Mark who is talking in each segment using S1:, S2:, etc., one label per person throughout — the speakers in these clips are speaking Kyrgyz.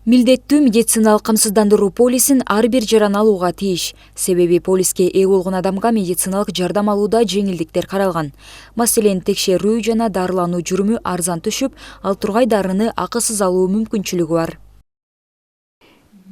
S1: Милдеттүү медициналык камсыздандыруу полисин ар бир жаран алууга тийиш. Себеби полиске ээ болгон адамга медициналык жардам алууда жеңилдиктер каралган. Маселен, текшерүү жана дарылануу жүрүмү арзан түшүп, ал тургай дарыны акысыз алуу мүмкүнчүлүгү бар.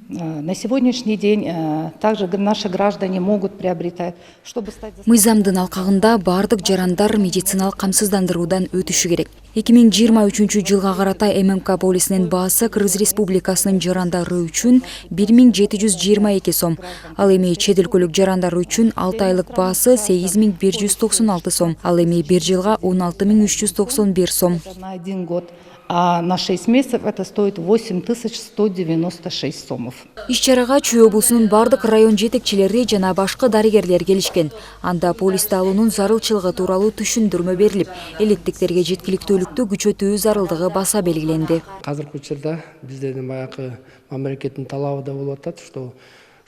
S2: На сегодняшний день также наши граждане могут приобретать, чтобы стать...
S1: Мыйзамдын алкагында бардык жарандар медициналык камсыздандыруудан өтүшү керек. 2023 жылга карата ММК полисинин баасы Кыргыз Республикасынын жарандары үчүн 1722 сом. Ал эми чет өлкөлүк жарандар үчүн 6 айлык баасы 8196 сом. Ал эми 1 жылга 16391 сом.
S2: На 1 год. А на 6 месяцев это стоит 8196 сомов.
S1: Иш-чарага Чүй облусунун бардык район жетекчилери жана башкы дарыгерлер келишкен. Анда полисти алуунун зарылчылыгы тууралуу түшүндүрмө берилип, электиктерге жеткиликтүүлүктү күчөтүү зарылдыгы баса белгиленди.
S3: Азыркы учурда биздердин баягы мамлекеттин талабы да болуп атат, что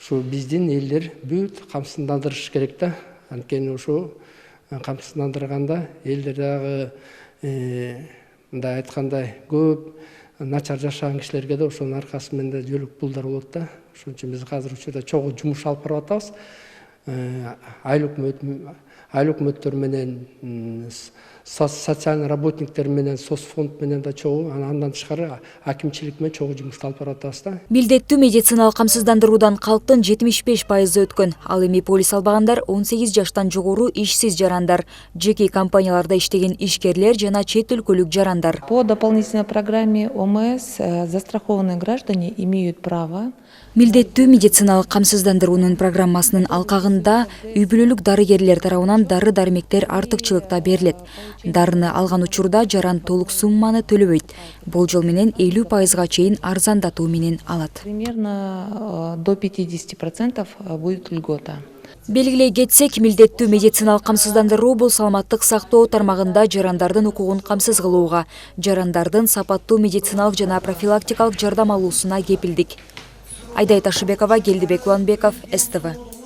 S3: ушу биздин элдер бүт камсыздандырыш керек да. Анткени ушу камсыздандырганда элдер дагы мындай айткандай көп начар жашаган кишилерге да ошонун аркасы менен да жөлөк пулдар болот да. Ошон үчүн биз азыр учурда чогуу жумуш алып барып атабыз. Айлык өкмөттөр менен, социальный работниктер менен, соцфонд менен да чогуу, андан тышкары акимчилик менен чогуу жумуш алып барып атабыз да.
S1: Милдеттүү медициналык камсыздандыруудан калктын 75% өткөн. Ал эми полис албагандар 18 жаштан жогору ишсиз жарандар, жеке компанияларда иштеген ишкерлер жана чет өлкөлүк жарандар.
S4: По дополнительной программе ОМС застрахованные граждане имеют право.
S1: Милдеттүү медициналык камсыздандыруунун программасынын алкагында үй бүлөлүк дарыгерлер тарабынан дары-дармектер артыкчылыкта берилет. Дарыны алган учурда жаран толук сумманы төлөбөйт. Болжол менен 50% чейин арзандатуу менен алат.
S4: Примерно до 50% будет льгота.
S1: Белгилей кетсек, милдеттүү медициналык камсыздандыруу бул саламаттык сактоо тармагында жарандардын укугун камсыз кылууга, жарандардын сапаттуу медициналык жана профилактикалык жардам алуусуна кепилдик. Айдай Ташыбекова, Келдибек Уланбеков, СТВ.